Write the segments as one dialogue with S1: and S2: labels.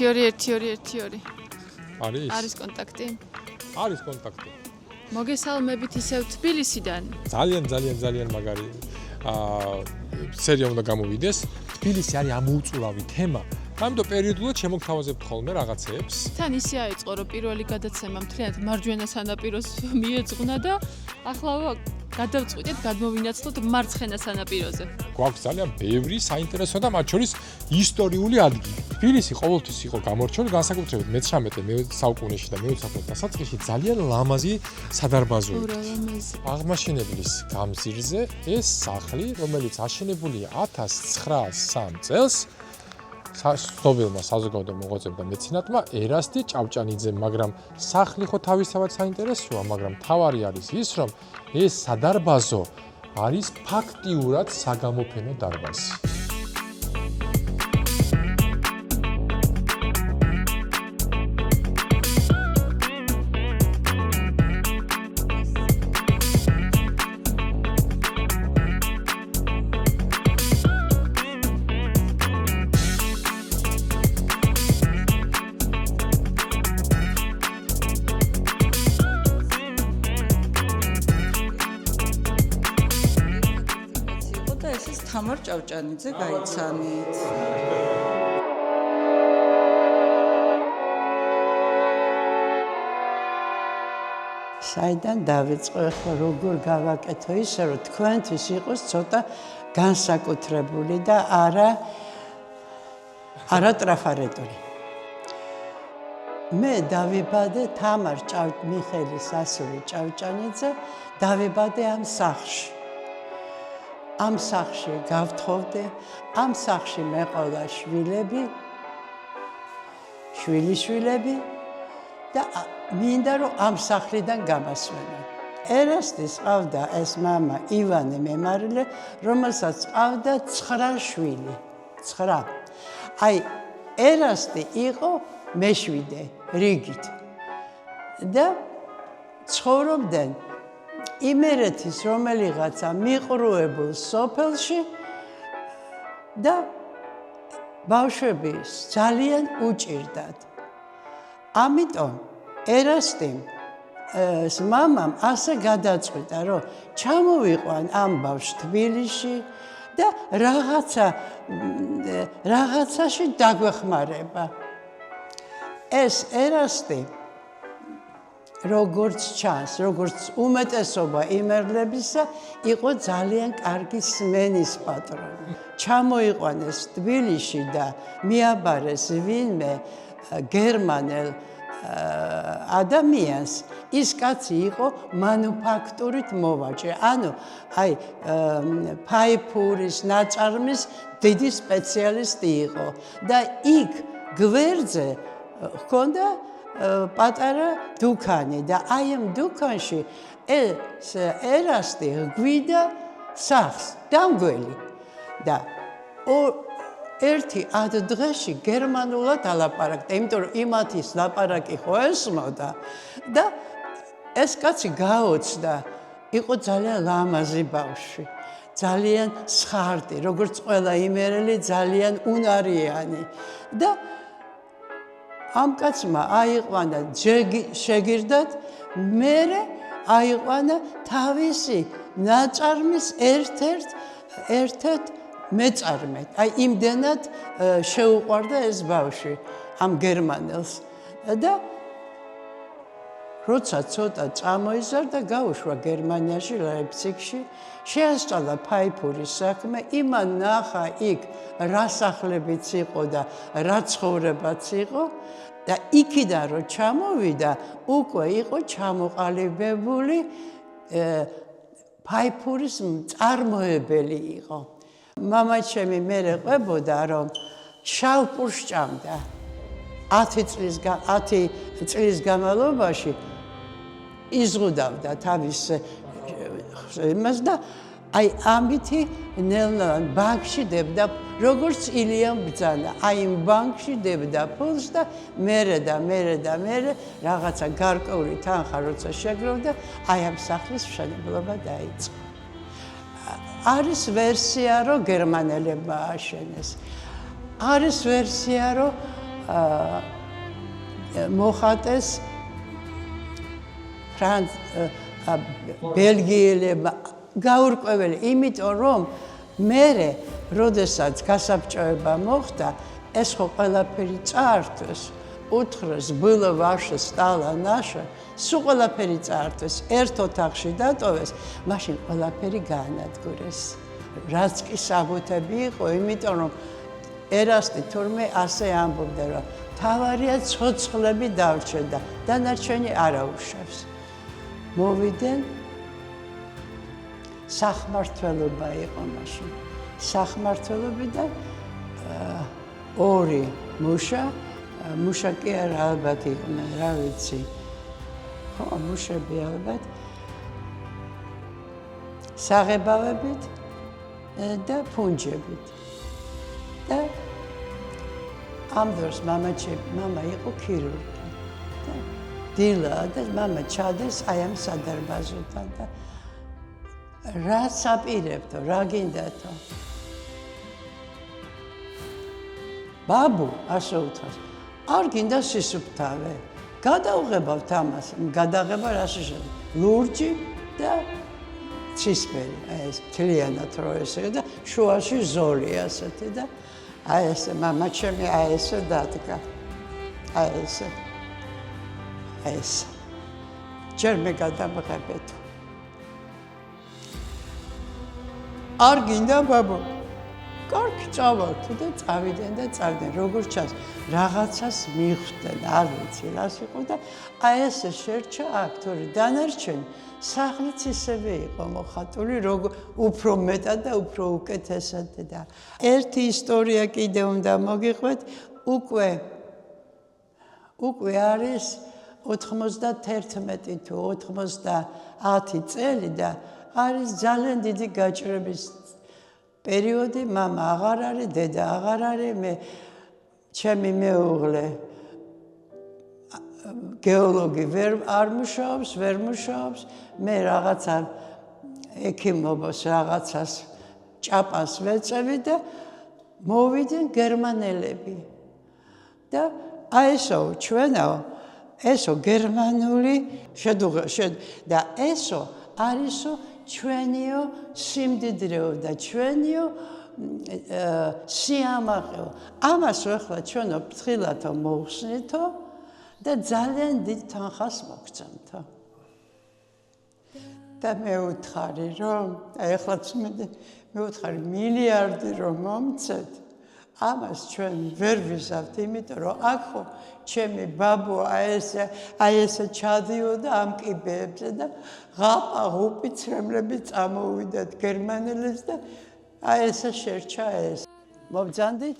S1: 1-2-1-2.
S2: არის
S1: კონტაქტი.
S2: არის კონტაქტი.
S1: მოგესალმებით ისევ თბილისიდან.
S2: ძალიან მაგარი სერია უნდა გამოვიდეს. თბილისი არის ამოუწურავი თემა. ამიტომ პერიოდულად შემოგთავაზებთ ხოლმე რაღაცეებს.
S1: თან ისე აიწყო, რომ პირველი გადაცემა მთლიანად მარჯვენა სანაპიროს მიეძღვნა და ახლა გადავწყვიტეთ გადმოვინაცვლოთ მარცხენა სანაპიროზე.
S2: გვაქვს ძალიან ბევრი საინტერესო და მათ შორის ისტორიული ადგილი. თბილისი ყოველთვის იყო გამორჩეული, განსაკუთრებით მე-19 საუკუნეში და მე-20 დასაწყისში ძალიან ლამაზი სადარბაზო იყო. აღმაშენებლის გამზირზე ეს სახლი, რომელიც აშენებულია 1903 წელს, სოველმა საზოგადო მოღვაწემ და მეცენატმა ერასტი ჭავჭანიძემ, მაგრამ სახლი ხო თავისთავად საინტერესოა, მაგრამ თავარი არის ის, რომ ეს სადარბაზო არის ფაქტიურად საგამოფენო დარბაზი.
S3: თამარ ჭავჭანიძე გაიცანით.
S4: საიდან დავიწყო ახლა როგორ გავაკეთო ისე რომ თქვენთვის იყოს ცოტა განსაკუთრებული და არა ტრაფარეტული. მე დავიბადე თამარ მიხელის ასული ჭავჭანიძე, დავიბადე ამ სახლში. ამ სახლში გავთხოვდე, ამ სახლში მეყოლა შვილიშვილები და მინდა რომ ამ სახლიდან გამასვენა. ერასტის ყავდა ეს მამა ივანე მემარილე, რომელსაც ყავდა 9 შვილი. 9. აი ერასტი იყო მე-7 რიგით. და ცხოვრობდნენ იმერეთის რომელიღაცა მიყრუებულ სოფელში და ბავშვები ძალიან უჭირდათ. ამიტომ ერასტიმ მამამ ასე გადაწყვიტა, რომ ჩამოვიყვან ამ ბავშვს თბილისში და რაღაცაში დაგვეხმარება. ეს ერასტი როგორც ჩანს, როგორც უმეტესობა იმერლებისა, იყო ძალიან კარგი სმენის პატრონი. ჩამოიყვანეს თბილისში და მიაბარეს ვინმე გერმანელ ადამიანს, ის კაცი იყო მანუფაქტურით მოვაჭრე. ანუ აი ფაიფურის, ნაწარმის დიდი სპეციალისტი იყო და იქ გვერდზე ჰქონდა პატარა დუქანი და აი ამ დუქანში ეს ერასტი გვიდა სახლს დამგველი და ერთი ად დღეში გერმანულად ალაპარაკდა, იმიტომ რომ იმათის ლაპარაკი ხო ესმოდა და ეს კაცი გაოცდა, იყო ძალიან ლამაზი ბავშვი, ძალიან სხარტი, როგორც ყველა იმერელი, ძალიან უნარიანი და ამ კაცმა აიყვანა შეგირდად, მერე აიყვანა თავისი ნაწარმის ერთ-ერთ მეწარმედ. აი იმდენად შეუყვარდა ეს ბავშვი ამ გერმანელს და როცა ცოტა წამოიზარდა, გაუშვა გერმანიაში, ლაიფციგში, შეასწავლა ფაიფურის საქმე, იმან ნახა იქ რა სახლებიც იყო და რა ცხოვრებაც იყო და იქიდან რომ ჩამოვიდა, უკვე იყო ჩამოყალიბებული ფაიფურის მწარმოებელი იყო. მამაჩემი მერე ყვებოდა, რომ შავპურს ჭამდა 10 წლის განმავლობაში იზღუდავდა თავის იმას და აი ამითი ნელ-ნელა ბანკში დებდა, როგორც ილიამ ბრძანა, აი იმ ბანკში დებდა ფულს და მერე რაღაცა გარკვეული თანხა როცა შეგროვდა, აი ამ სახლის მშენებლობა დაიწყო. არის ვერსია, რომ გერმანელებმა ააშენეს. არის ვერსია, რომ მოხატეს ბელგიელებმა გაურკვეველი, იმიტომ რომ მერე, როდესაც გასაბჭოება მოხდა, ეს ხო ყველაფერი წაართვეს, უთხრეს ბილო ვაშა სტალა ნაშა, სულ ყველაფერი წაართვეს, ერთ ოთახში დატოვეს, მაშინ ყველაფერი გაანადგურეს. რაც კი საბუთები იყო, იმიტომ რომ ერასტი თურმე ასე ამბობდა, რომ თავარია ცოცხლები დარჩენ და დანარჩენი არაუშავს. მოვიდნენ სახმართველობა იყო მაშინ. სახმართველობიდან ორი მუშა კი არა ალბათ იყვნენ, რა ვიცი. ხო, მუშები ალბათ. საღებავებით და ფუნჯებით. და ამ დროს მამა იყო ქირურგი. და დილა და მამა ჩადეს აი ამ სადარბაზოდან და რა საპირებდო, რა გინდათო? ბაბუ, ასე უთხრას, არ გინდა სისუფთავე. გადავღებავთ ამას, გადაღება რა შეშეძლო? ლურჯი და ცისფერი, აი ეს მთლიანად რო ესე და შუაში ზოლი ასეთი და აი ესე მამა ჩემი აი ესე დადგა. აი ესე. აი ესე. ჯერ მე გადამღებეთო. არ გინდა ბაბუ. კარგი წავალთ და წავიდნენ და წავიდნენ. როგორც ჩანს, რაღაცას მიხვდნენ, არ ვიცი რას იყო და აი ესე შერჩა აქ, თორე დანარჩენი სახლიც ისევე იყო მოხატული, უფრო მეტად და უფრო უკეთესად და ერთი ისტორია კიდე უნდა მოგიყვეთ, უკვე არის 91 თუ 90 წელი და არის ძალიან დიდი გაჭრების პერიოდი, მამა აღარ არის, დედა აღარ არის, მე ჩემი მეუღლე გეოლოგი ვერ მუშაობს, მე რაღაცა ექიმობას რაღაცას ჭაპას ვეწევი და მოვიდნენ გერმანელები. და აი ესო ჩვენაო, ესო გერმანული და ესო არისო ჩვენიო სიმდიდრეო და ჩვენიო სიამაყეო. ამას ახლა ჩვენო ფრთხილათო მოусნითო და ძალიან დიდ თანხას მოგცემთო. და მე ვუთხარი რომ ახლაც მე ვუთხარი მილიარდი რომ მომცეთ, ამას ჩვენ ვერ ვიზავთ, იმიტომ რომ აქ ხო ჩემი ბაბუ აი ესე ჩადიოდა ამ კიბეებზე და ღაპა ღუპი ცრემლები წამოვიდათ გერმანელებს და აი ესე შერჩა ეს. მობძანდით?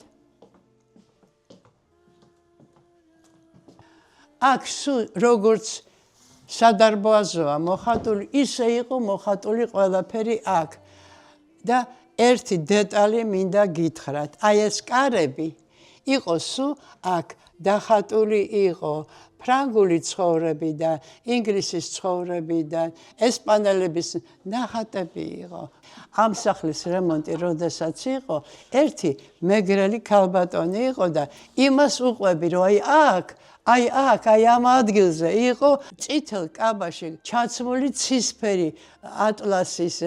S4: აქ სულ როგორც სადარბაზოა მოხატული, ისე იყო მოხატული ყველაფერი აქ. და ერთი დეტალი მინდა გითხრათ. აი ეს კარები იყო სულ აქ დახატული იყო ფრანგული ცხოვრებიდან, ინგლისის ცხოვრებიდან, ესპანელების ნახატები იყო. ამ სახლის რემონტი როდესაც იყო, ერთი მეგრელი ქალბატონი იყო და იმას უყვები, რომ აი ამ ადგილზე იყო წითელ კაბაში ჩაცმული ცისფერი ატლასის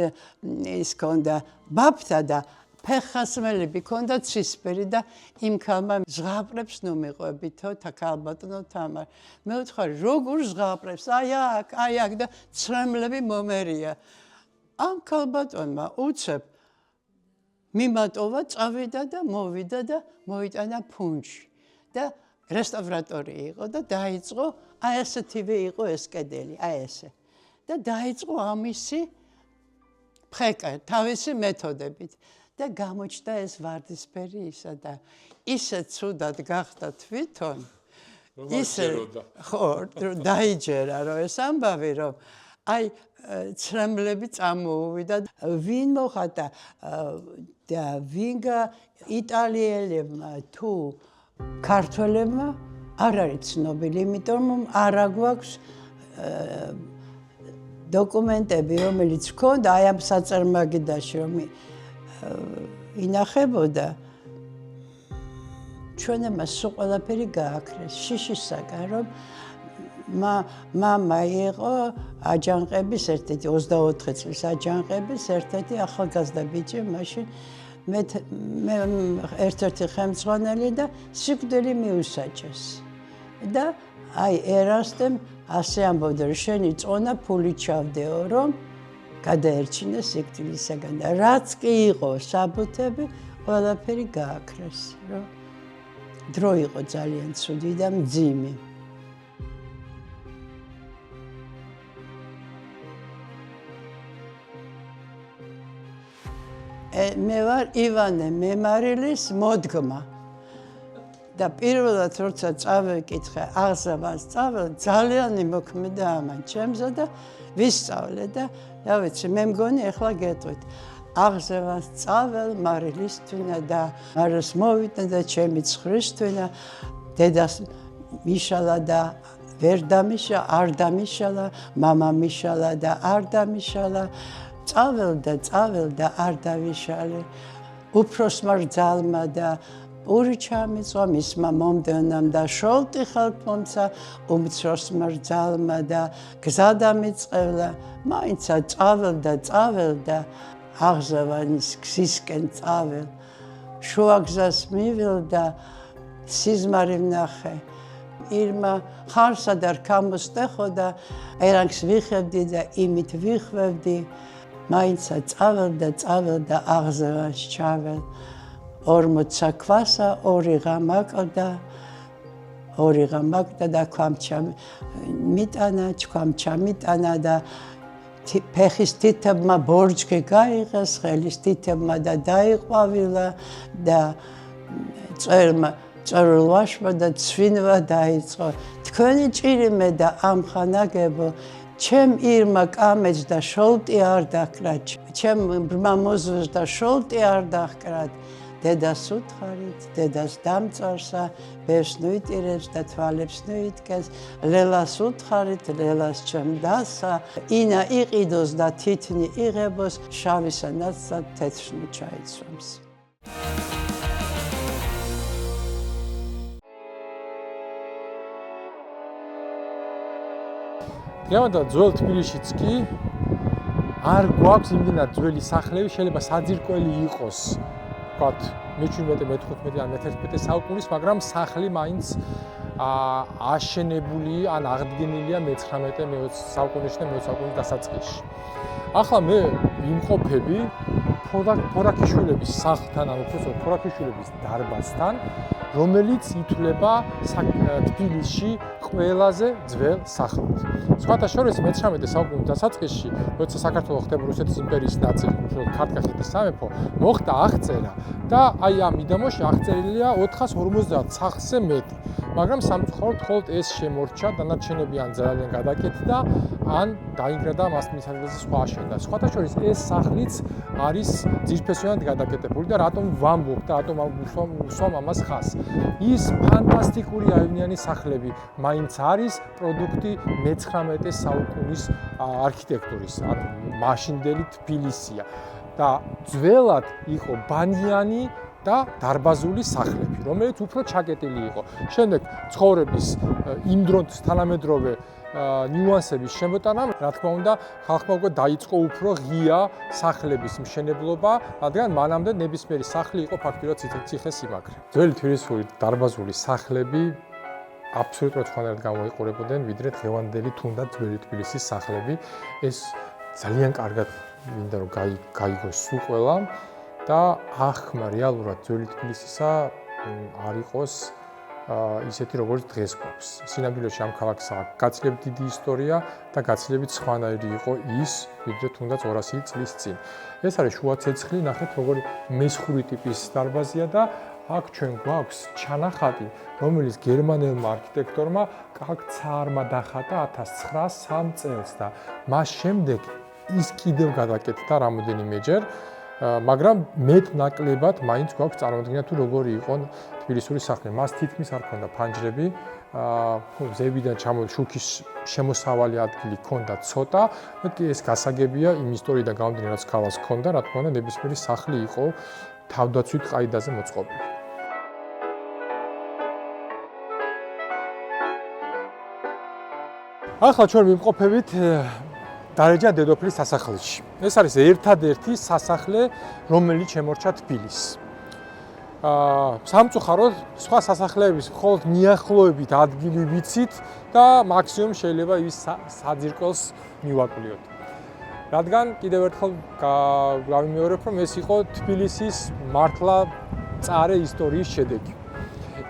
S4: ის ქონდა ბაფთა და ფეხასმელები ქონდა ცისფერი და იმ ქალმა ზღაპრებს ნუ მიყვებითო ქალბატონო თამარ. მე ვთქვი როგორ ზღაპრებს? აი აქ და ცრემლები მომერია. ამ ქალბატონმა უცებ მიმატოვა, წავიდა და მოვიდა და მოიტანა ფუნჯი და რესტავრატორი იყო და დაიწყო, აი ესეთივე იყო ეს კედელი, აი ესე. და დაიწყო ამისი ფხეკა, თავისი მეთოდებით. და გამოჩნდა ეს ვარდისფერი ისა და ისე ცუდად გახდა თვითონ, ისე ხო, დაიჯერა რომ ეს ამბავი, რომ აი ცრემლები წამოუვიდა, ვინ მოხატა და ვინგა იტალიელებმა თუ ქართველებმა არ არის ცნობილი, იმიტომ რომ არ აგვაქვს დოკუმენტები, რომელიც ჰქონდა აი ამ საწარმოაგიდაში, რომ ინახებოდა ჩვენ მას სულ ყველაფერი გააქრეს შიშისაგან, რომ მამა იყო აჯანყების ერთ-ერთი 24 წლის აჯანყების ერთ-ერთი ახალგაზრდა ბიჭი, მაშინ მე ერთ-ერთი ხელმძღვანელი და სიკვდილი მიუსაჯეს. და აი ერასტემ ასე ამბობდა, რომ შენი წონა ფული ჩავდეო, რომ გადაერჩინე სიკვდილისაგან და რაც კი იყო საბუთები, ყველაფერი გააქრეს, რომ დრო იყო ძალიან ცუდი და მძიმე. მე ვარ ივანე მემარილის მოდგმა და პირველად როცა წავეკითხე აღზევას წავალ ძალიან იმოქმედა ამან ჩემზე და ვისწავლე და რა ვიცი მე მგონი ახლა გეტყვით აღზევას წავალ მარილისთვინა და მარს მოვიდა და ჩემი ცხვრისთვინა დედას მიშალა და ვერ დამიშა არ დამიშალა მამა მიშალა და არ დამიშალა წავალ და არ დავიშალე უფროსმა რძალმა და პური ჩამიწვა მისმა მომდევნამ და შოლტი ხალთ მომცა უმცროსმა რძალმა და გზა დამიწყევლა მაინცა წავალ და აღზევანის გზისკენ წავალ შუა გზას მივილ და სიზმარი ვნახე ირმა ხარსა და რქამოსტეხო და ერანგს ვიხებდი და იმით ვიხვევდი მაინცა წავალ და აღზევანს ჩავალ 40 ქვასა 2 ღამაკდა და ქვამჩა მიტანა ჩქვამჩა მიტანა და ფეხის თითებმა ბორჯგი გაიღეს ხელის თითებმა და დაიყვავილა და წერილ ვაშმა და ცვინება დაიწყო თქვენი ჭირიმე და ამხანაგებო ჩემ ირმა კამეჯ და შოლტი არ დაკრათ ჩემ ბრმა მოზვეს და შოლტი არ დაკრათ დედას უთხარით დედას დამწარსა ბერს ნუიტირებს და თვალებს ნუიტკეს ლელას უთხარით ლელას ჩემ დასა ინა იყიდოს და თითნი იღებოს შავისა ნაცსა თეთრნი ჩაიცვამს
S2: დღევანდელ ძველ თბილისშიც კი არ გვაქვს იმდენად ძველი სახლები, შეიძლება საძირკველი იყოს, ვთქვათ, მე-17, მე-15 ან მე-11 საუკუნის, მაგრამ სახლი მაინც აშენებული ან აღდგენილია მე-19 საუკუნეში და მე-20 საუკუნის დასაწყისში. ახლა მე ვიმყოფები ფორაქიშვილების სახლთან, ან უბრალოდ ფორაქიშვილების დარბაზთან, რომელიც ითვლება თბილისში ყველაზე ძველ სახლად. სხვათა შორის მე-19 საუკუნის დასაწყისში, როცა საქართველო ხდება რუსეთის იმპერიის ნაწილი, უშუალოდ ქართლ-კახეთის სამეფო, მოხდა აღწერა და აი ამ მიდამოში აღწერილია 450 სახლზე მეტი. მაგრამ სამწუხაროდ მხოლოდ ეს შემორჩა, დანარჩენები ან ძალიან გადაკეთდა, ან დაინგრა და მას მისაღებელზე სხვა აშენდა. სხვათა შორის ეს სახლიც არის ძირფესვიანად გადაკეთებული და რატომ ვამბობ და რატომ ვუსვამ ამას ხაზს. ის ფანტასტიკური აივნიანი სახლები მაინც არის პროდუქტი მე-19 საუკუნის არქიტექტურის, ანუ მაშინდელი თბილისია და ძველად იყო ბანიანი და დარბაზული სახლები, რომელიც უფრო ჩაკეტილი იყო. შემდეგ ცხოვრების იმ დროის თანამედროვე ნიუანსების შემოტანამ, რა თქმა უნდა, ხალხმა უკვე დაიწყო უფრო ღია სახლების მშენებლობა, რადგან მანამდე ნებისმიერი სახლი იყო ფაქტიურად ციხე-სიმაგრე. ძველი თბილისური დარბაზული სახლები აბსოლუტურად სხვანაირად გამოიყურებოდნენ, ვიდრე დღევანდელი თუნდაც ძველი თბილისის სახლები. ეს ძალიან კარგად მინდა რომ გაიგოს სულ ყველამ და ახმა რეალურად ძველი თბილისისა არ იყოს ისეთი როგორც დღეს გვაქვს. სინამდვილეში ამ ქალაქს გაცილებით დიდი ისტორია და გაცილებით სხვანაირი იყო ის, ვიდრე თუნდაც 200 წლის წინ. ეს არის შუა ცეცხლი, ნახეთ როგორი მესხური ტიპის დარბაზია და აქ ჩვენ გვაქვს ჩანახატი, რომელიც გერმანელმა არქიტექტორმა კაკცაარმა დახატა 1903 წელს და მას შემდეგ ის კიდევ გადაკეთდა რამოდენიმეჯერ, მაგრამ მეტ-ნაკლებად მაინც გვაქვს წარმოდგენა თუ როგორი იყო თბილისური სახლი. მას თითქმის არ ჰქონდა ფანჯრები, ზევიდან შუქის შემოსავალი ადგილი ჰქონდა ცოტა, მეტი ეს გასაგებია იმ ისტორიიდან გამომდინარე, რაც ქალაქს ჰქონდა, რა თქმა უნდა, ნებისმიერი სახლი იყო თავდაცვით ყაიდაზე მოწყობილი. ახლა ჩვენ ვიმყოფებით დარეჯან დედოფლის სასახლეში. ეს არის ერთადერთი სასახლე, რომელიც შემორჩა თბილისს. სამწუხაროდ სხვა სასახლეების მხოლოდ მიახლოებით ადგილი ვიცით და მაქსიმუმ შეიძლება ის საძირკველს მივაკვლიოთ. რადგან კიდევ ერთხელ გავიმეორებ, რომ ეს იყო თბილისის მართლა მწარე ისტორიის შედეგი.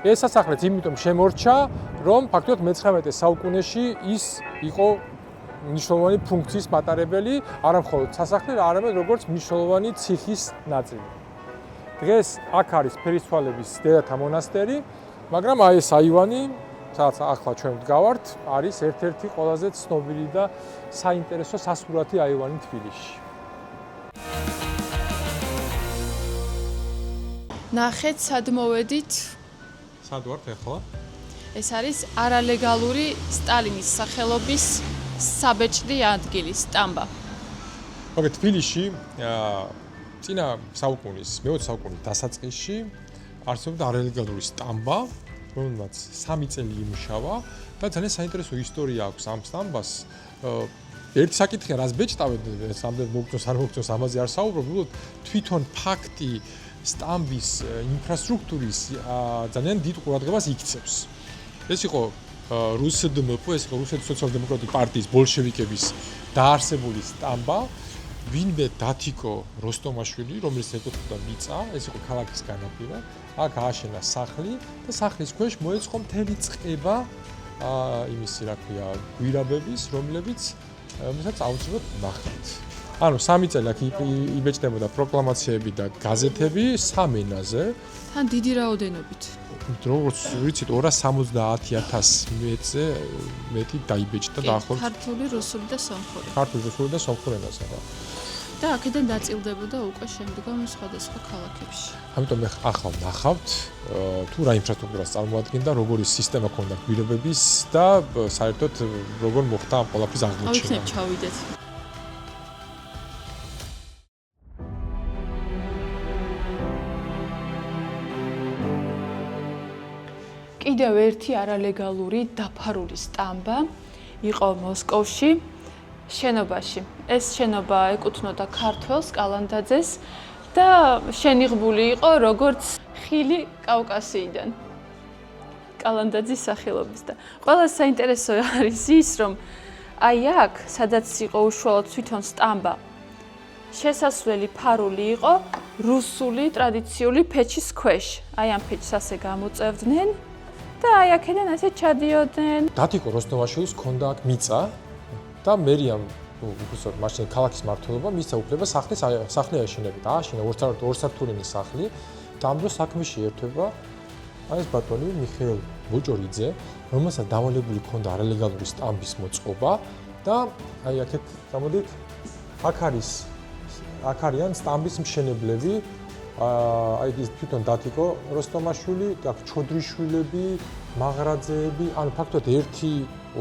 S2: ეს სასახლეც იმიტომ შემორჩა, რომ ფაქტობრივად მე-19 საუკუნეში ის იყო მნიშვნელოვანი ფუნქციის მატარებელი, არა მხოლოდ სასახლე, არამედ როგორც მნიშვნელოვანი ციხის ნაწილი. დღეს აქ არის ფერისცვალების დედათა მონასტერი, მაგრამ აი ეს აივანი, სადაც ახლა ჩვენ ვდგავართ, არის ერთ-ერთი ყველაზე ცნობილი და საინტერესო სასურათი აივანი თბილისში.
S1: ნახეთ, სად მოვედით?
S2: სად ვართ ახლა?
S1: ეს არის არალეგალური სტალინის სახელობის საბეჭდი ადგილი, სტამბა.
S2: მოგეთ თბილისში წინა საუკუნის, მე-20 საუკუნის დასაწყისში არსებობდა არალეგალური სტამბა, რომელმაც 3 წელი იმუშავა და ძალიან საინტერესო ისტორია აქვს ამ სტამბას. ერთი საკითხია, რას ბეჭდავენ, სამდენ მოგწონს არ მოგწონს, ამაზე არ საუბრობ, უბრალოდ თვითონ ფაქტი სტამბის ინფრასტრუქტურის ძალიან დიდ ყურადღებას იქცევს. ეს იყო რუსდმპ, ეს იყო რუსეთის სოციალ-დემოკრატიული პარტიის ბოლშევიკების დაარსებული სტამბა. ვინმე დათიკო როსტომაშვილი, რომელიც ეკუთვნოდა მიწა, ეს იყო ქალაქის განაპირა, აქ ააშენა სახლი და სახლის ქვეშ მოეწყო მთელი წყება იმისი, რა ქვია, გვირაბების, რომელსაც აუცილებლად ნახავთ. ანუ 3 წელი აქ იბეჭდებოდა პროკლამაციები და გაზეთები სამ ენაზე.
S1: თან დიდი რაოდენობით.
S2: როგორც ვიცით 270,000 მეტი დაიბეჭდა დაახლოებით.
S1: ქართული, რუსული და სომხური.
S2: ქართული, რუსული და სომხური ენაზე.
S1: და აქედან დაწილდებოდა უკვე შემდგომ სხვადასხვა ქალაქებში.
S2: ამიტომ ახლა ნახავთ თუ რა ინფრასტრუქტურას წარმოადგენდა, როგორი სისტემა ქონდა გვირაბების და საერთოდ როგორ მოხდა ამ ყველაფრის აღმოჩენა.
S1: ავიქნებ ჩავიდეთ. კიდევ ერთი არალეგალური დაფარული სტამბა იყო მოსკოვში, შენობაში. ეს შენობა ეკუთვნოდა ქართველს კალანდაძეს და შენიღბული იყო როგორც ხილი კავკასიიდან. კალანდაძის სახელობის და ყველა საინტერესო არის ის, რომ აი აქ, სადაც იყო უშუალოდ თვითონ სტამბა, შესასვლელი ფარული იყო რუსული ტრადიციული ფეჩის ქვეშ. აი ამ ფეჩს ასე გამოწევდნენ და აი აქედან ასე ჩადიოდნენ.
S2: დათიკო როსტომაშვილს ჰქონდა აქ მიწა და მერიამ უბრალოდ მაშინ ქალაქის მმართველობა მისცა უფლება სახლი აშენებდა. ააშენა ორსართულიანი სახლი და ამ დროს საქმეში ერთვება აი ეს ბატონი მიხეილ ბოჭორიძე, რომელსაც დავალებული ჰქონდა არალეგალური სტამბის მოწყობა და აი აქეთ გამოდით აქ არიან სტამბის მშენებლები, აი ეს თვითონ დათიკო როსტომაშვილი, აქ ჩოდრიშვილები, მაღრაძეები, ანუ ფაქტობრივად ერთი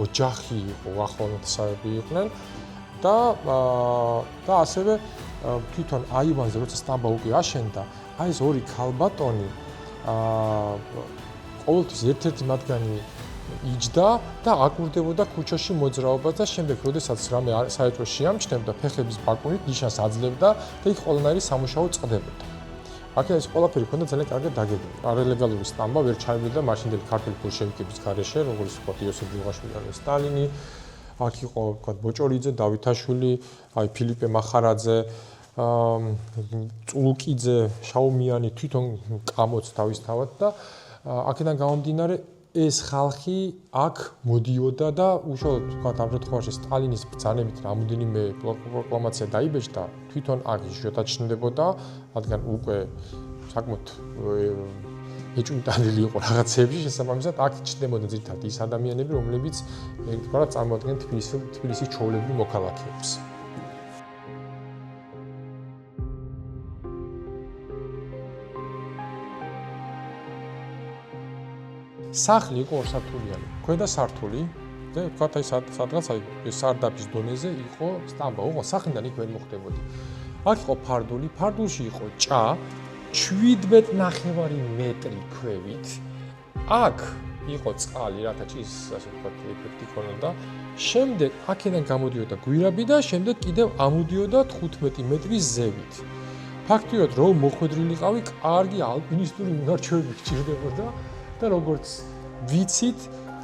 S2: ოჯახი იყო, ახლანდსავები იყვნენ და ასევე თვითონ აივანზე როცა სტამბა უკვე აშენდა, აი ეს ორი ქალბატონი ყოველთვის ერთ-ერთი მათგანი იჯდა და აკვირდებოდა ქუჩაში მოძრაობას და შემდეგ, როდესაც რამე საერთოდ შეამჩნევდა, ფეხების ბაკუნით ნიშანს აძლევდა და იქ ყველანაირი სამუშაო წყდებოდა. აქედან ეს ყველაფერი ქონდა ძალიან კარგად დაგებული. არალეგალური სტამბა ვერ ჩაივიდა მაშინდელი ქართული ბოლშევიკების გარეშე, როგორც ვთქვათ, იოსებ ჯუღაშვილი და სტალინი. აქ იყო, ვთქვათ, ბოჭორიძე, დავითაშვილი, აი ფილიპე მახარაძე, წულუკიძე, შაუმიანი, თვითონ კამოც თავისთავად და აქედან გამომდინარე ეს ხალხი აქ მოდიოდა და უშუალოდ ვთქვათ ამ შემთხვევაში სტალინის ბრძანებით რამოდენიმე პროკლამაცია დაიბეჭდა, თვითონ აქ იშვიათად ჩნდებოდა, რადგან უკვე საკმაოდ ეჭვმიტანილი იყო რაღაცეებში, შესაბამისად აქ ჩნდებოდა ძირითადად ის ადამიანები, რომლებიც ერთგვარად წარმოადგენენ თბილისის ჩვეულებრივ მოქალაქეებს. სახლი იყო ორსართულიანი, ქვედა სართული და ვთქვათ აი სადღაც აი სარდაფის დონეზე იყო სტამბა, უღონ სახლიდან იქ ვერ მოხდებოდი. აქ იყო ფარდული, ფარდულში იყო ჭა 17.5 მეტრი ქვევით. აქ იყო წყალი, რათა ჭის ასე ვთქვათ ეფექტი ქონოდა შემდეგ აქედან გამოდიოდა გვირაბი და შემდეგ კიდევ ამოდიოდა 15 მეტრის ზევით. ფაქტიურად რომ მოხვედრილიყავი, კარგი ალპინისტური უნარჩვევები გჭირდებოდა და როგორც ვიცით,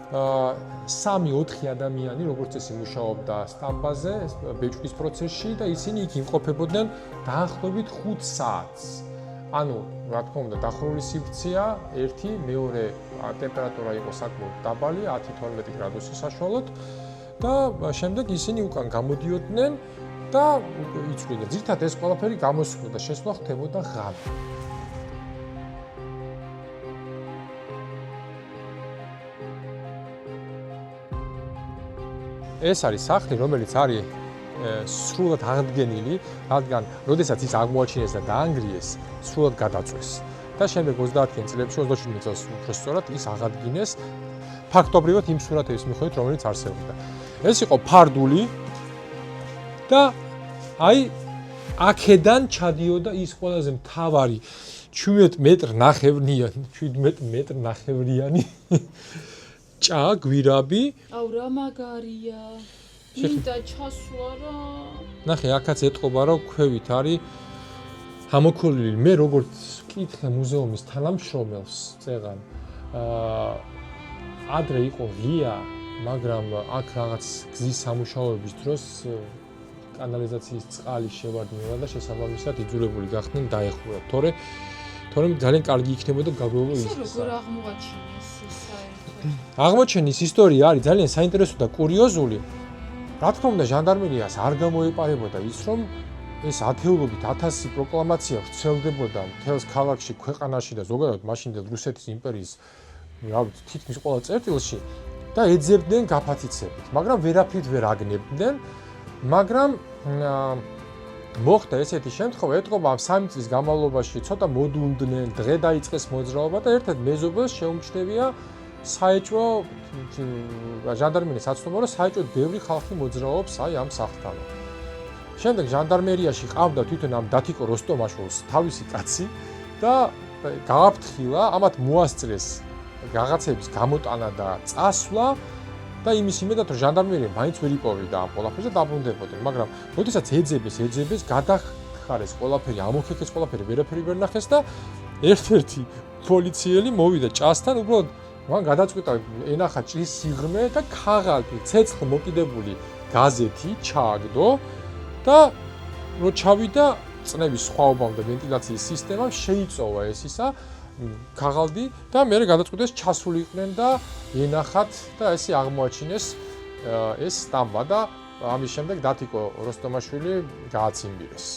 S2: 3-4 ადამიანი როგორც წესი მუშაობდა სტამბაზე, ბეჭდის პროცესში და ისინი იქ იმყოფებოდნენ დაახლოებით 5 საათს. ანუ, რა თქმა უნდა, დახურული სივრცეა, ერთი, მეორე ტემპერატურა იყო საკმაოდ დაბალი, 10-12 გრადუსი საშუალოდ და შემდეგ ისინი უკან გამოდიოდნენ და იცვლიდნენ. ზირთად ეს ყველაფერი გამოსვლა და შესვლა ხდებოდა ღამე. ეს არის სახლი, რომელიც არის სრულად აღდგენილი, რადგან როდესაც ის აღმოაჩინეს და დაანგრიეს, სრულად გადაწვეს. და შემდეგ 30 წლებში, 27 წელს უფრო სწორად ის აღადგინეს ფაქტობრივად იმ სურათების მიხედვით, რომელიც არსებობდა. ეს იყო ფარდული და აი აქედან ჩადიოდა ის ყველაზე მთავარი 17 მეტრ ნახევრიანი ჭა გვირაბი.
S1: აუ რა მაგარია. მინდა ჩასვლა რა.
S2: ნახე, აქაც ეტყობა რომ ქვევით არის ამოქოლილი. მე როგორც ვკითხე მუზეუმის თანამშრომელს წეღან, ადრე იყო ღია, მაგრამ აქ რაღაც გზის სამუშაოების დროს კანალიზაციის წყალი შევარდნილა და შესაბამისად იძულებული გახდნენ დაეხურათ. თორემ ძალიან კარგი იქნებოდა გაგვეულო ის.
S1: როგორ აღმოაჩინეს საერთოდ?
S2: აღმოჩენის ისტორია არის ძალიან საინტერესო და კურიოზული. რა თქმა უნდა, ჟანდარმერიას არ გამოეპარებოდა ის, რომ ეს ათეულობით 1000 პროკლამაცია ვრცელდებოდა მთელს ქალაქში, ქვეყანაში და ზოგადად მაშინდელ რუსეთის იმპერიის თითქმის ყველა წერტილში და ეძებდნენ გაფათიცებით, მაგრამ ვერაფრით ვერ აგნებდნენ. მაგრამ მოხდა ესეთი შემთხვევა, ეტყობა 3 წლის განმავლობაში ცოტა მოდუნდნენ, დღე დაიწყეს მოძრაობა და ერთად მეზობელს შეუმჩნევია საეჭვო ჟანდარმერიის აცნობა, რომ საეჭვოდ ბევრი ხალხი მოძრაობს აი ამ სახლთან. შემდეგ ჟანდარმერიაში ყავდა თვითონ ამ დათიკო როსტომაშვილს თავისი კაცი და გააფრთხილა, ამათ მოასწრეს რაღაცების გამოტანა და წასვლა და იმის იმედად, რომ ჟანდარმერია მაინც ვერ იპოვებდა ამ ყველაფერს და დაბრუნდებოდნენ, მაგრამ როდესაც ეძებეს, გადახარეს ყველაფერი, ამოქეკეს ყველაფერი, ვერაფერი ვერ ნახეს და ერთ-ერთი პოლიციელი მოვიდა ჭასთან, უბრალოდ მან გადაწყვიტა ენახა ჭრის სიღრმე და ქაღალდი, ცეცხლ მოკიდებული გაზეთი ჩააგდო და რო ჩავიდა წნევის სხვაობამ და ვენტილაციის სისტემამ შეიწოვა ეს ისა ქაღალდი და მე გადაწყვიტეს ჩასულიყვნენ და ენახათ და ესე აღმოაჩინეს ეს სტამბა და ამის შემდეგ დათიკო როსტომაშვილი გააცინბირეს.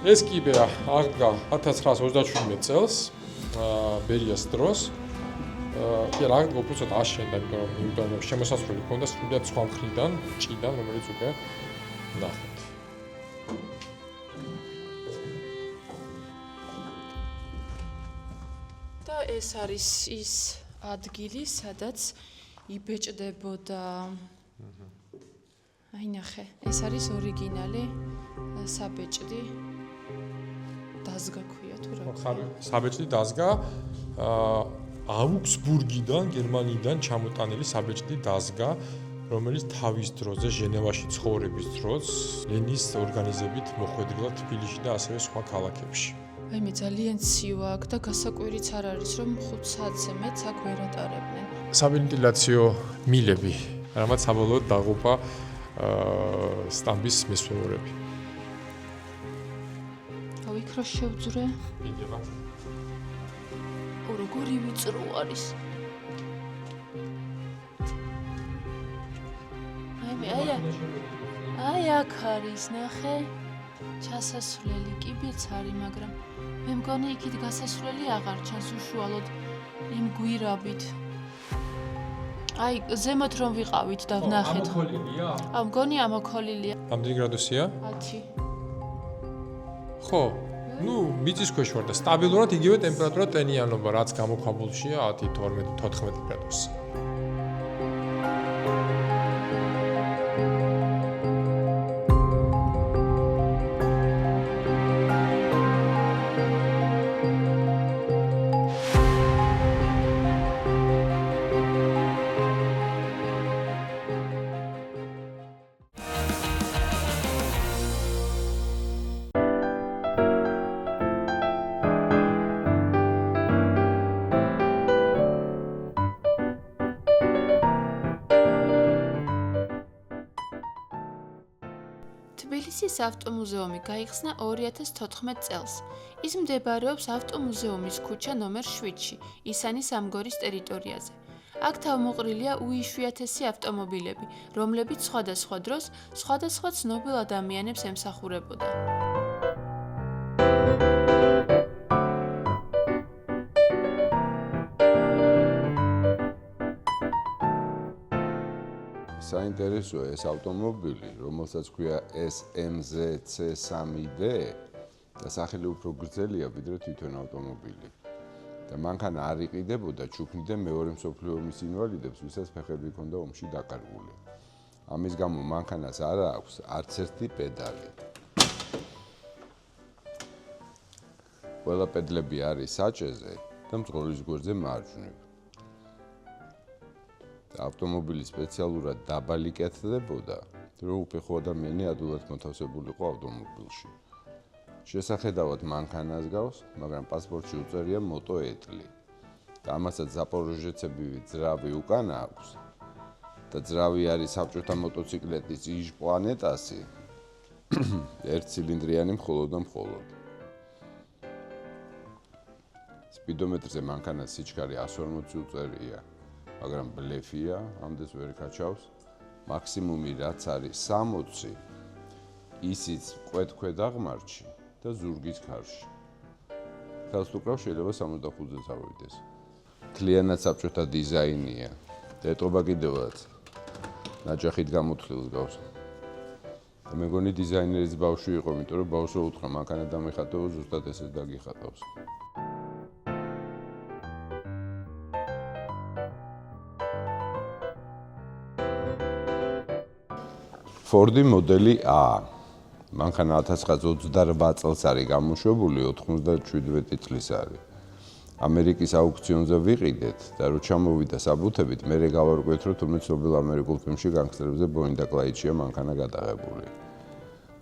S2: ეს კიბე აღდგა 1937 წელს ბერიას დროს. კი რა აღდგა უბრალოდ აშენდა, იმიტომ რომ შემოსასვლელი ჰქონდა სრულიად სხვა მხრიდან, ჭიდან, რომელიც უკვე ნახეთ.
S1: და ეს არის ის ადგილი, სადაც იბეჭდებოდა. აი ნახე, ეს არის ორიგინალი საბეჭდი. დაზგა ქვია თუ რა.
S2: საბეჭდი დაზგა აუგსბურგიდან, გერმანიიდან ჩამოტანილი საბეჭდი დაზგა, რომელიც თავის დროზე ჟენევაში ცხოვრების დროს ლენის ორგანიზებით მოხვედრილა თბილისში და ასევე სხვა ქალაქებში.
S1: აი მე ძალიან ცივა აქ და გასაკვირიც არ არის, რომ 5 საათზე მეც აქ ვერ ატარებდნენ.
S2: სავენტილაციო მილები, რამაც საბოლოოდ დაღუპა სტამბის მესვეურები.
S1: იქ რა შევძრე?
S2: იდება.
S1: როგორი ვიწრო არის. აი აქ არის, ნახე. ჩასასვლელი კიბეც არის, მაგრამ მე მგონი იქით გასასვლელი აღარ ჩანს უშუალოდ იმ გვირაბით. აი ზემოთ რომ ვიყავით და ვნახეთ.
S2: ამოქოლილია?
S1: მგონი ამოქოლილია.
S2: რამდენი გრადუსია?
S1: 10.
S2: ხო, მიწისქვეშ ვარ და სტაბილურად იგივე ტემპერატურა ტენიანობა, რაც გამოქვაბულშია 10, 12, 14 გრადუსი.
S1: თბილისის ავტომუზეუმი გაიხსნა 2014 წელს. ის მდებარეობს ავტომუზეუმის ქუჩა ნომერ 7-ში, ისანის ამგორის ტერიტორიაზე. აქ თავმოყრილია უიშვიათესი ავტომობილები, რომლებიც სხვადასხვა დროს სხვადასხვა ცნობილ ადამიანებს ემსახურებოდა.
S5: საინტერესოა ეს ავტომობილი, რომელსაც ქვია SMZ-C3D და სახელი უფრო გრძელია ვიდრე თვითონ ავტომობილი. და მანქანა არ იყიდებოდა ჩუქნიდან მეორე მსოფლიო ომის ინვალიდებს, ვისაც ფეხები ჰქონდა ომში დაკარგული. ამის გამო მანქანას არ აქვს არც ერთი პედალი. ყველა პედლები არის საჭეზე და მძღოლის გვერდზე მარჯვნივ. ავტომობილი სპეციალურად დაბალი კეთდებოდა, რომ უფეხო ადამიანი ადვილად მოთავსებულიყო ავტომობილში. შესახედავად მანქანას გავს, მაგრამ პასპორტში უწერია მოტოეტლი და ამასაც ზაპოროჟეცები ძრავი უკან აქვს და ძრავი არის საბჭოთა მოტოციკლეტის იჟ პლანეტასი, ერთცილინდრიანი მხოლოდ და მხოლოდ. სპიდომეტრზე მანქანას სიჩქარე 140 უწერია, მაგრამ ბლეფია, ამდენს ვერ კაჩავს. მაქსიმუმი რაც არის 60, ისიც კვეთ-ქვედაღმართში და ზურგის ქარში. ხელს თუ კრავს შეიძლება 65-ზე წავიდეს. მთლიანად საბჭოთა დიზაინია და ეტყობა კიდევაც ნაჯახით გამოთვლილს გავს. და მეგონი დიზაინერის ბავშვი იყო, იმიტომ რომ ბავშვი უთხრა მანქანა დამიხატო, ზუსტად ესეც დაგიხატავს. Ford მოდელი A. მანქანა 1928 წელს არის გამოშვებული, 97 წლის არის. ამერიკის აუქციონზე ვიყიდეთ და რო ჩამოვიდა საბუთებით, მერე გავარკვიეთ, რომ თურმე ცნობილ ამერიკულ ფილმში განგსტერებზე ბონი და კლაიდშია მანქანა გადაღებული.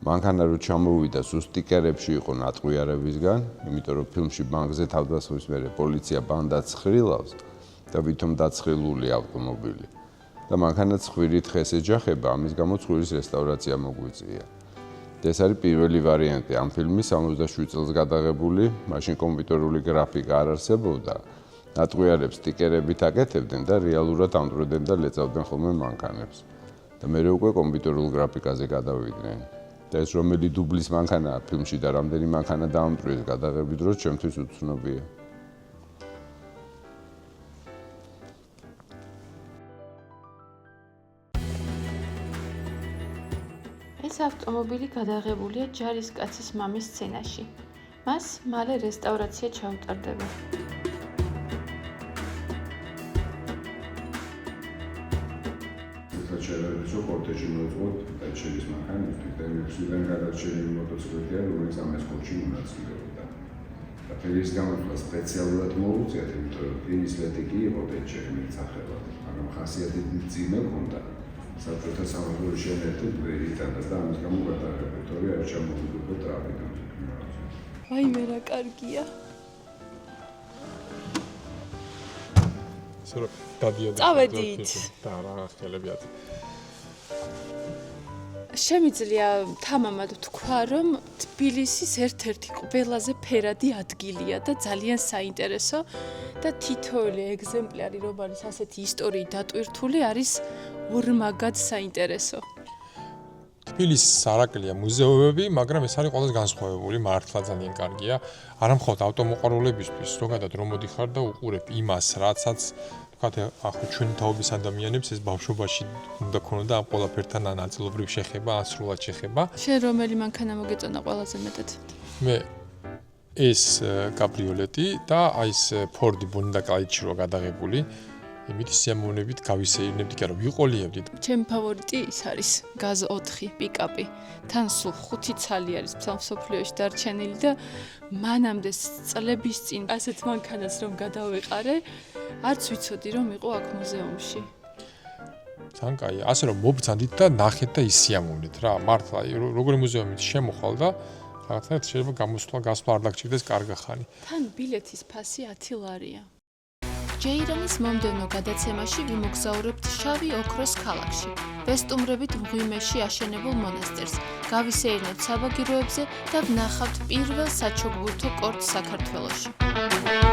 S5: მანქანა რო ჩამოვიდა, სუსტიკერებში იყო ნატყვიარებისგან, იმიტომ რომ ფილმში ბანკზე თავდასხმის მერე პოლიცია ბანდას ცხრილავს და ვითომ დაცხრილული ავტომობილი. და მანქანა ცხვირით ხეს ეჯახება, ამის გამო ცხვირის რესტავრაცია მოგვიწია. ეს არის პირველი ვარიანტი ამ ფილმის 67 წელს გადაღებული, მაშინ კომპიუტერული გრაფიკა არ არსებობდა. ნატყვიარებს სტიკერებით აკეთებდნენ და რეალურად ამტვრევდნენ და ლეწავდნენ ხოლმე მანქანებს. და მერე უკვე კომპიუტერულ გრაფიკაზე გადავიდნენ. და ეს რომელი დუბლის მანქანაა ფილმში და რამდენი მანქანა დაამტვრიეს გადაღების დროს, ჩემთვის უცნობია.
S1: ეს ავტომობილი გადაღებულია ჯარისკაცის მამის სცენაში. მას მალე რესტავრაცია ჩაუტარდება.
S5: საჩერებისო კორტეჟი მოწყოთ დაჩელის მანქანისთვის და მისიდან გადარჩენილი მოტოციკლეტია, რომელიც ამ ესკორტში მონაწილეობდა. და ფერის გამოთვლა სპეციალურად მოუწიათ, იმიტომ რომ ფილმის ლეტიკი იყო დაჩელი მიწახება, მაგრამ ხასიათით მძიმე ჰქონდა. საბჭოთა სამაგურში ერთ-ერთი ვერ იტანდა და ამის გამო გადაღებდა, თორე არ ჩამოვიდა ტრაფიკი.
S1: აი მე რა კარგია.
S2: სულ დადიოდა.
S1: წავედით.
S2: და რა ხელებიათ.
S1: შემიძლია თამამად ვთქვა, რომ თბილისის ერთ-ერთი ყველაზე ფერადი ადგილია და ძალიან საინტერესო და თითოეული ეგზემპლარი, რომ არის ასეთი ისტორიით დატვირთული, არის ორმაგად საინტერესო.
S2: თბილისის არაკლია მუზეუმები, მაგრამ ეს არის ყველაზე განსხვავებული, მართლა ძალიან კარგია. არა მხოლოდ ავტომოყვარულებისთვის, ზოგადად რომ მოდიხარ და უყურებ იმას, რაცაც ვთქვათ, ახლა ჩვენი თაობის ადამიანებს ეს ბავშვობაში უნდა ქონოდა ამ ყველაფერთან ნაწილობრივ შეხება, ან სრულად შეხება.
S1: შენ რომელი მანქანა მოგეწონა ყველაზე მეტად?
S2: მე ეს კაბრიოლეტი და აი ეს ფორდი ბონი და კლაიდში რო გადაღებული, იმით სიამოვნებით გავისეირნებდი, კი არა, ვიყოლიებდი.
S1: ჩემი ფავორიტი ის არის გაზ 4 პიკაპი. თან სულ 5 ცალი არის მსოფლიოში დარჩენილი და მანამდე წლების წინ ასეთ მანქანას რომ გადავეყარე, არც ვიცოდი რომ იყო აქ მუზეუმში.
S2: თან კაი, ასე რომ მობრძანდით და ნახეთ და ისიამოვნეთ რა, მართლა როგორი მუზეუმით შემოხვალ და რაღაცა შეიძლება გამოსვლა, გასვლა არ დაგჭირდეს კარგა ხანი.
S1: თან ბილეთის ფასი 10 ლარია. ჯეირანის მომდევნო გადაცემაში ვიმოგზაურებთ შავი ოქროს ქალაქში, ვესტუმრებით მღვიმეში აშენებულ მონასტერს, გავისეირნებთ საბაგიროებზე და ვნახავთ პირველ საჩოგბურთო კორტს საქართველოში.